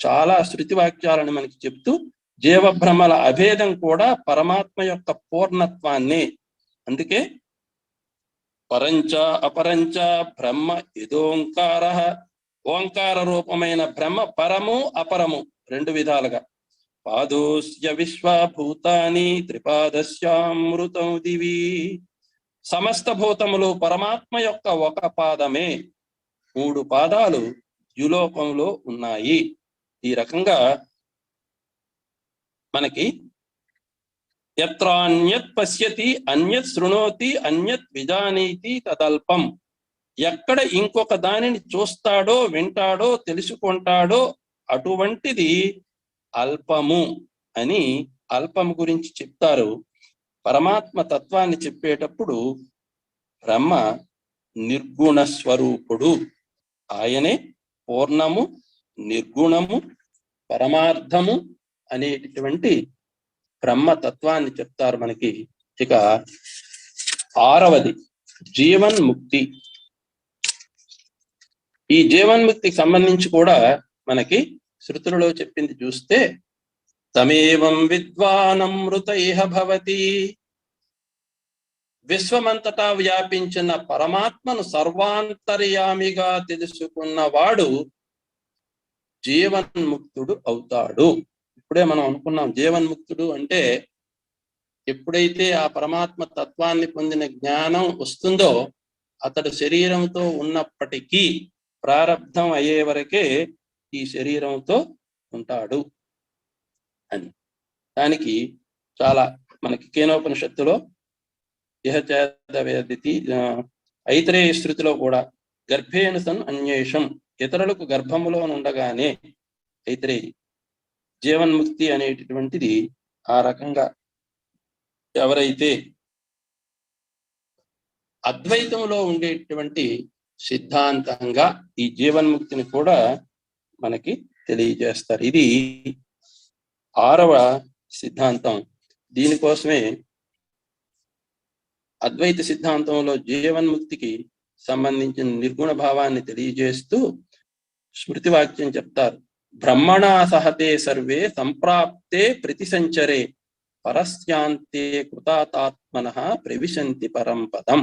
చాలా శృతి వాక్యాలను మనకి చెప్తూ జీవభ్రమల అభేదం కూడా పరమాత్మ యొక్క పూర్ణత్వాన్నే. అందుకే పరంచ అపరంచ బ్రహ్మ ఇదోంకార, ఓంకార రూపమైన బ్రహ్మ పరము అపరము 2 విధాలుగా. పాదోస్య విశ్వభూతాని త్రిపాదస్యామృతం దివి, సమస్త భూతములు పరమాత్మ యొక్క ఒక పాదమే, 3 పాదాలు ద్యులోకంలో ఉన్నాయి. ఈ రకంగా మనకి యత్రాన్యత్ పశ్యతి అన్యత్ శృణోతి అన్యత్ విజానీతి తదల్పం, ఎక్కడ ఇంకొక దానిని చూస్తాడో వింటాడో తెలుసుకుంటాడో అటువంటిది అల్పము అని అల్పము గురించి చెప్తారు. పరమాత్మ తత్వాన్ని చెప్పేటప్పుడు బ్రహ్మ నిర్గుణ స్వరూపుడు, ఆయనే పూర్ణము, నిర్గుణము, పరమార్థము అనేటటువంటి బ్రహ్మ తత్వాన్ని చెప్తారు మనకి. ఇక 6వది జీవన్ముక్తి. ఈ జీవన్ముక్తికి సంబంధించి కూడా మనకి శృతులలో చెప్పింది చూస్తే, తమేవం విద్వానమృత ఇహ భవతి, విశ్వమంతటా వ్యాపించిన పరమాత్మను సర్వాంతర్యామిగా తెలుసుకున్నవాడు జీవన్ముక్తుడు అవుతాడు. ఇప్పుడే మనం అనుకున్నాం, జీవన్ముక్తుడు అంటే ఎప్పుడైతే ఆ పరమాత్మ తత్వాన్ని పొందిన జ్ఞానం వస్తుందో అతడు శరీరంతో ఉన్నప్పటికీ ప్రారబ్ధం అయ్యే వరకే ఈ శరీరంతో ఉంటాడు అని. దానికి చాలా మనకి కేనోపనిషత్తులో ఇహచేదవేదితి, ఐతరేయ శ్రుతిలో కూడా గర్భేణ సన్ అన్యేషం, ఇతరులకు గర్భములో ఉండగానే ఐతరేయి జీవన్ముక్తి అనేటటువంటిది ఆ రకంగా ఎవరైతే అద్వైతంలో ఉండేటువంటి సిద్ధాంతంగా ఈ జీవన్ముక్తిని కూడా మనకి తెలియజేస్తారు. ఇది 6వ సిద్ధాంతం. దీనికోసమే అద్వైత సిద్ధాంతంలో జీవన్ముక్తికి సంబంధించిన నిర్గుణ భావాన్ని తెలియజేస్తూ స్మృతి వాక్యం చెప్తారు. బ్రహ్మణా సహతే సర్వే సంప్రాప్తే ప్రతిసంచరే పరస్యాంతే కృతాత్మనః ప్రవిశంతి పరంపదం.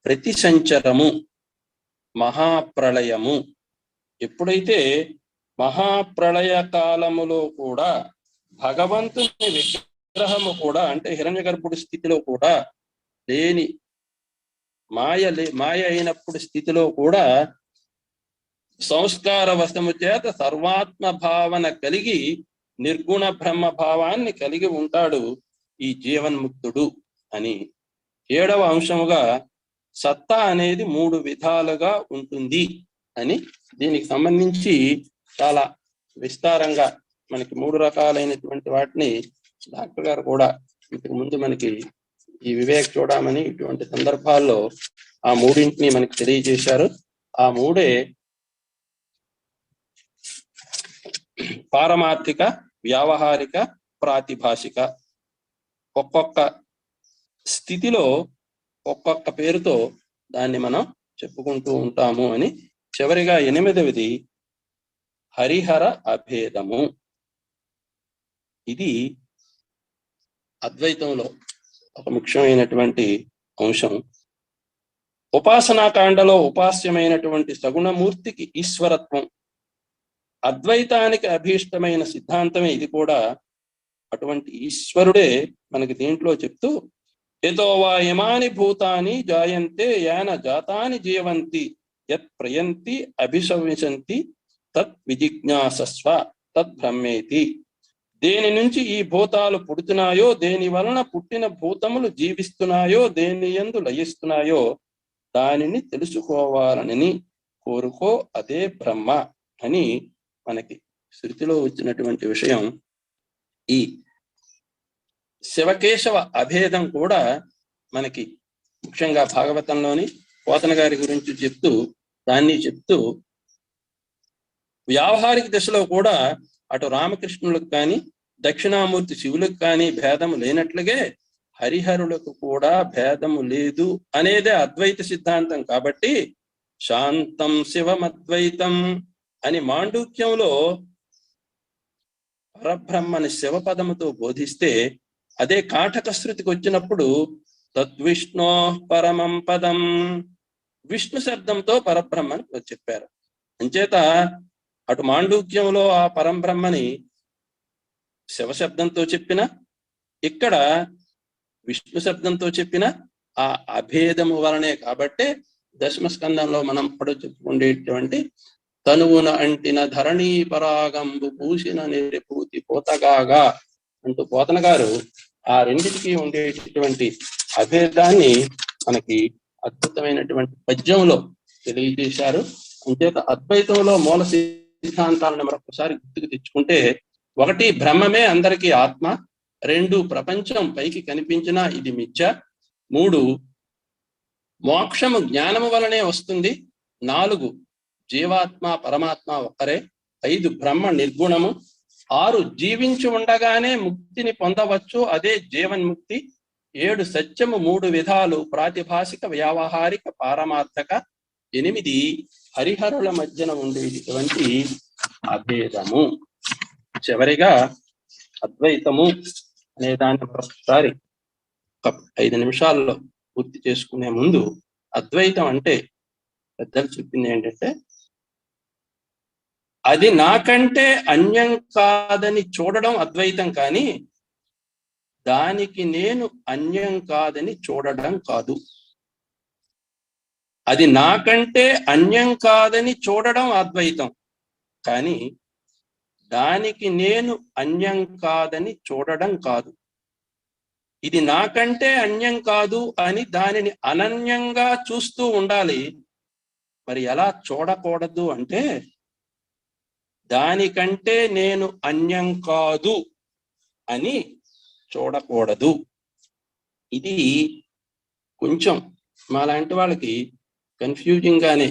ప్రతిసంచరము, మహాప్రళయము. ఎప్పుడైతే మహాప్రళయ కాలములో కూడా భగవంతుని విగ్రహము కూడా, అంటే హిరణ్య గర్భుడి స్థితిలో కూడా లేని మాయ అయినప్పుడు స్థితిలో కూడా సంస్కార వశము చేత సర్వాత్మ భావన కలిగి నిర్గుణ బ్రహ్మ భావాన్ని కలిగి ఉంటాడు ఈ జీవన్ముక్తుడు అని. 7వ అంశముగా సత్తా అనేది 3 విధాలుగా ఉంటుంది అని, దీనికి సంబంధించి చాలా విస్తారంగా మనకి 3 రకాలైనటువంటి వాటిని డాక్టర్ గారు కూడా ఇంతకు ముందు మనకి ఈ వివేక్ చూడమని ఇటువంటి సందర్భాల్లో ఆ 3ంటిని మనకి తెలియజేశారు. ఆ 3 పారమార్థిక, వ్యావహారిక, ప్రాతిభాషిక. ఒక్కొక్క స్థితిలో ఒక్కొక్క పేరుతో దాన్ని మనం చెప్పుకుంటూ ఉంటాము అని. చివరిగా 8వది హరిహర అభేదము. ఇది అద్వైతంలో ఒక ముఖ్యమైనటువంటి అంశం. ఉపాసనాకాండలో ఉపాస్యమైనటువంటి సగుణమూర్తికి ఈశ్వరత్వం, అద్వైతానికి అభీష్టమైన సిద్ధాంతమే ఇది కూడా. అటువంటి ఈశ్వరుడే మనకి దీంట్లో చెప్తూ, యతో వా యమాని భూతాని జాయంతే యాన జాతాని జీవంతి యత్ ప్రయంతి అభిశంసంతి తత్ విజిజ్ఞాసస్వ తత్ బ్రహ్మేతి. దేని నుంచి ఈ భూతాలు పుడుతున్నాయో, దేని వలన పుట్టిన భూతములు జీవిస్తున్నాయో, దేని యందు లయిస్తున్నాయో దానిని తెలుసుకోవాలని కోరుకో, అదే బ్రహ్మ అని మనకి శృతిలో వచ్చినటువంటి విషయం. ఈ శివకేశవ అభేదం కూడా మనకి ముఖ్యంగా భాగవతంలోని పోతన గారి గురించి చెప్తూ వ్యావహారిక దశలో కూడా అటు రామకృష్ణులకు కానీ దక్షిణామూర్తి శివులకు కానీ భేదము లేనట్లుగే హరిహరులకు కూడా భేదము లేదు అనేదే అద్వైత సిద్ధాంతం. కాబట్టి శాంతం శివమద్వైతం అని మాండూక్యంలో పరబ్రహ్మని శివపదముతో బోధిస్తే, అదే కాఠక శృతికి వచ్చినప్పుడు తద్విష్ణో పరమం పదం, విష్ణు శబ్దంతో పరబ్రహ్మని చెప్పారు. అంచేత అటు మాండూక్యంలో ఆ పరంబ్రహ్మని శివశబ్దంతో చెప్పిన, ఇక్కడ విష్ణు శబ్దంతో చెప్పిన ఆ అభేదము వలనే. కాబట్టి 10వ స్కందంలో మనం ఇప్పుడు చెప్పుకునేటువంటి తనువున అంటిన ధరణీ పరాగంబు పూసిన నిరిపూతి పోతగాగా అంటూ పోతన గారు ఆ రెండిటికి ఉండేటటువంటి అభేదాన్ని మనకి అద్భుతమైనటువంటి పద్యంలో తెలియజేశారు. అంతేత అద్వైతంలో మూల సిద్ధాంతాలను మరొకసారి గుర్తుకు తెచ్చుకుంటే, 1 బ్రహ్మమే అందరికీ ఆత్మ, 2 ప్రపంచం పైకి కనిపించినా ఇది మిథ్య, 3 మోక్షము జ్ఞానము వలనే వస్తుంది, 4 జీవాత్మ పరమాత్మ ఒక్కరే, 5 బ్రహ్మ నిర్గుణము, 6 జీవించి ఉండగానే ముక్తిని పొందవచ్చు, అదే జీవన్ముక్తి, 7 సత్యము 3 విధాలు, ప్రాతిభాసిక వ్యావహారిక పారమార్థక, 8 హరిహరుల మధ్యన ఉండేటువంటి అభేదము. చివరిగా అద్వైతము అనే దాన్ని ఒకసారి 5 నిమిషాల్లో పూర్తి చేసుకునే ముందు, అద్వైతం అంటే పెద్దలు చెప్పింది ఏంటంటే, అది నాకంటే అన్యం కాదని చూడడం అద్వైతం, కానీ దానికి నేను అన్యం కాదని చూడడం కాదు. అది నాకంటే అన్యం కాదని చూడడం అద్వైతం, కానీ దానికి నేను అన్యం కాదని చూడడం కాదు. ఇది నాకంటే అన్యం కాదు అని దానిని అనన్యంగా చూస్తూ ఉండాలి. మరి ఎలా చూడకూడదు అంటే, దానికంటే నేను అన్యం కాదు అని చూడకూడదు. ఇది కొంచెం మాలాంటి వాళ్ళకి కన్ఫ్యూజింగ్ గానే,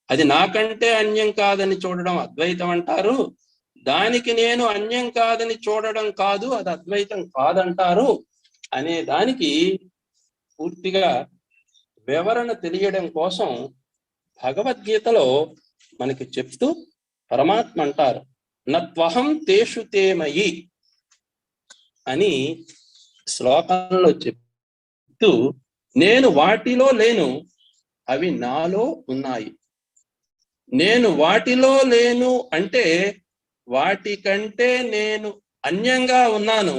అది నాకంటే అన్యం కాదని చూడడం అద్వైతం అంటారు, దానికి నేను అన్యం కాదని చూడడం కాదు, అది అద్వైతం కాదంటారు అనే దానికి పూర్తిగా వివరణ తెలియడం కోసం భగవద్గీతలో మనకి చెప్తూ పరమాత్మ అంటారు, నత్వహం తేషు తేమయి అని శ్లోకంలో చెప్తూ, నేను వాటిలో లేను, అవి నాలో ఉన్నాయి. నేను వాటిలో లేను అంటే వాటికంటే నేను అన్యంగా ఉన్నాను,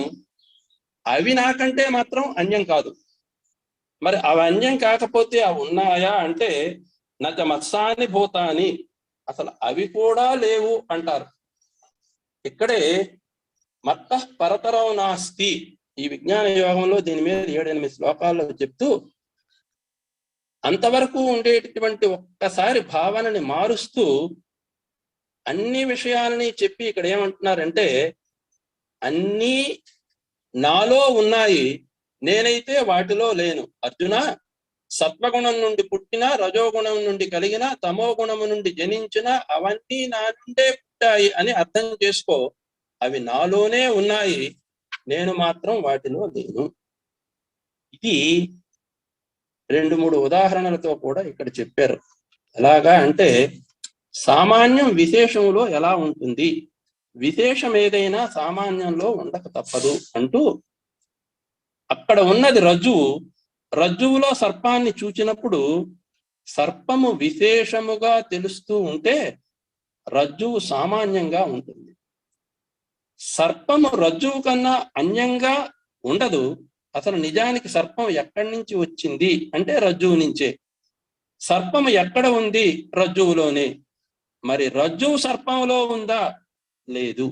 అవి నాకంటే మాత్రం అన్యం కాదు. మరి అవి అన్యం కాకపోతే అవి ఉన్నాయా అంటే, నచ మత్సాని భూతాని, అసలు అవి కూడా లేవు అంటారు. ఇక్కడే మత్త పరతరం నాస్తి, ఈ విజ్ఞాన యోగంలో దీని మీద 7-8 శ్లోకాల్లో చెప్తూ అంతవరకు ఉండేటటువంటి ఒక్కసారి భావనని మారుస్తూ అన్ని విషయాలని చెప్పి ఇక్కడ ఏమంటున్నారంటే, అన్నీ నాలో ఉన్నాయి, నేనైతే వాటిలో లేను. అర్జున, సత్వగుణం నుండి పుట్టిన, రజోగుణం నుండి కలిగిన, తమో గుణము నుండి జనించిన, అవన్నీ నా నుండే పుట్టాయి అని అర్థం చేసుకో. అవి నాలోనే ఉన్నాయి, నేను మాత్రం వాటిలో లేను. ఇది 2-3 ఉదాహరణలతో కూడా ఇక్కడ చెప్పారు. ఎలాగా అంటే, సామాన్యం విశేషంలో ఎలా ఉంటుంది, విశేషం ఏదైనా సామాన్యంలో ఉండక తప్పదు అంటూ, అక్కడ ఉన్నది రజ్జువు, రజ్జువులో సర్పాన్ని చూచినప్పుడు సర్పము విశేషముగా తెలుస్తూ ఉంటే రజ్జువు సామాన్యంగా ఉంటుంది. సర్పము రజ్జువు కన్నా అన్యంగా ఉండదు. అసలు నిజానికి సర్పం ఎక్కడి నుంచి వచ్చింది అంటే రజ్జువు నుంచే. సర్పము ఎక్కడ ఉంది? రజ్జువులోనే. మరి రజ్జువు సర్పంలో ఉందా? లేదు.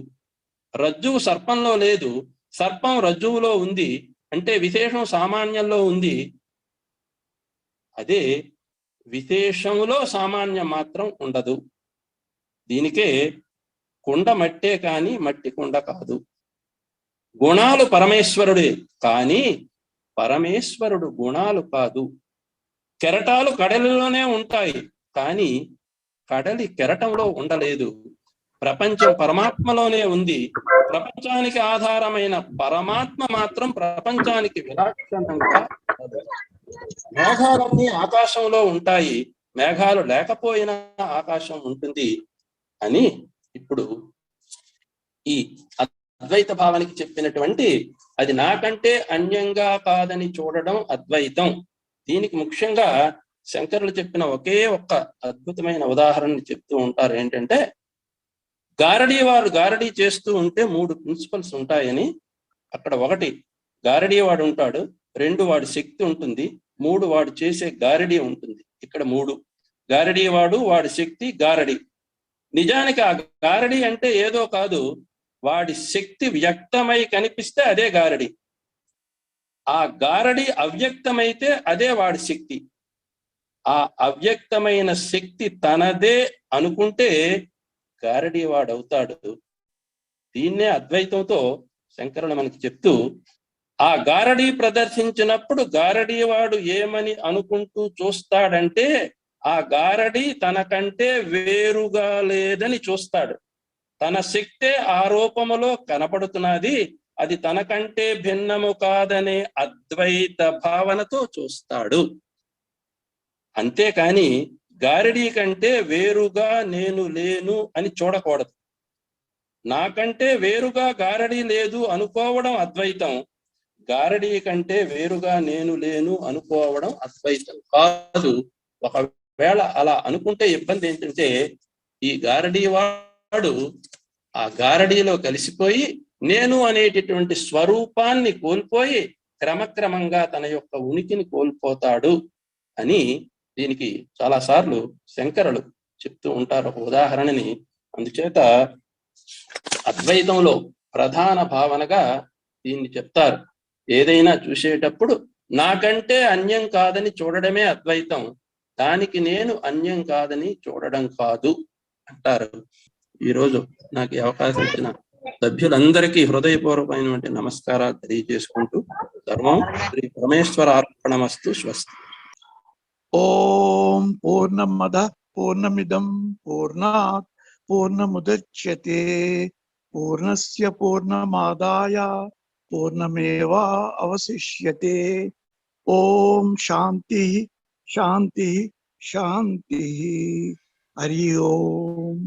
రజ్జువు సర్పంలో లేదు, సర్పం రజ్జువులో ఉంది అంటే విశేషం సామాన్యంలో ఉంది. అదే విశేషంలో సామాన్యం మాత్రం ఉండదు. దీనికే కుండ మట్టే కానీ మట్టి కుండ కాదు. గుణాలు పరమేశ్వరుడే కానీ పరమేశ్వరుడు గుణాలు కాదు. కెరటాలు కడలిలోనే ఉంటాయి కానీ కడలి కెరటంలో ఉండలేదు. ప్రపంచం పరమాత్మలోనే ఉంది. ప్రపంచానికి ఆధారమైన పరమాత్మ మాత్రం ప్రపంచానికి విలక్షణంగా. మేఘాలన్నీ ఆకాశంలో ఉంటాయి, మేఘాలు లేకపోయినా ఆకాశం ఉంటుంది అని ఇప్పుడు ఈ అద్వైత భావానికి చెప్పినటువంటి, అది నాకంటే అన్యంగా కాదని చూడడం అద్వైతం. దీనికి ముఖ్యంగా శంకరులు చెప్పిన ఒకే ఒక్క అద్భుతమైన ఉదాహరణని చెప్తూ ఉంటారు. ఏంటంటే, గారడీ వారు గారడీ చేస్తూ ఉంటే 3 ప్రిన్సిపల్స్ ఉంటాయని. అక్కడ 1 గారడీ వాడు ఉంటాడు, 2 వాడి శక్తి ఉంటుంది, 3 వాడు చేసే గారడీ ఉంటుంది. ఇక్కడ 3 గారడీ వాడు, వాడి శక్తి, గారడీ. నిజానికి ఆ గారడీ అంటే ఏదో కాదు, వాడి శక్తి వ్యక్తమై కనిపిస్తే అదే గారడీ, ఆ గారడీ అవ్యక్తమైతే అదే వాడి శక్తి. ఆ అవ్యక్తమైన శక్తి తనదే అనుకుంటే గారడీవాడవుతాడు. దీన్నే అద్వైతంతో శంకరులు మనకి చెప్తూ, ఆ గారడీ ప్రదర్శించినప్పుడు గారడీవాడు ఏమని అనుకుంటూ చూస్తాడంటే, ఆ గారడీ తనకంటే వేరుగా లేదని చూస్తాడు. తన శక్తే ఆ రూపములో కనపడుతున్నది, అది తనకంటే భిన్నము కాదనే అద్వైత భావనతో చూస్తాడు. అంతేకాని గారడీ కంటే వేరుగా నేను లేను అని చూడకూడదు. నాకంటే వేరుగా గారడీ లేదు అనుకోవడం అద్వైతం, గారడీ కంటే వేరుగా నేను లేను అనుకోవడం అద్వైతం కాదు. ఒకవేళ అలా అనుకుంటే ఇబ్బంది ఏంటంటే, ఈ గారడీ వాడు ఆ గారడీలో కలిసిపోయి నేను అనేటటువంటి స్వరూపాన్ని కోల్పోయి క్రమక్రమంగా తన యొక్క ఉనికిని కోల్పోతాడు అని దీనికి చాలా సార్లు శంకరులు చెప్తూ ఉంటారు ఒక ఉదాహరణని. అందుచేత అద్వైతంలో ప్రధాన భావనగా దీన్ని చెప్తారు. ఏదైనా చూసేటప్పుడు నాకంటే అన్యం కాదని చూడడమే అద్వైతం, దానికి నేను అన్యం కాదని చూడడం కాదు అంటారు. ఈరోజు నాకు ఈ అవకాశం ఇచ్చిన సభ్యులందరికీ హృదయపూర్వకమైనటువంటి నమస్కారాలు తెలియజేసుకుంటూ, సర్వం శ్రీ పరమేశ్వరార్పణమస్తు. స్వస్తి. ఓం పూర్ణమద పూర్ణమిదం పూర్ణాత్ పూర్ణముదచ్యతే పూర్ణస్య పూర్ణమాదాయ పూర్ణమేవా అవశిష్యతే. ఓం శాంతి శాంతి శాంతి. హరి ఓం.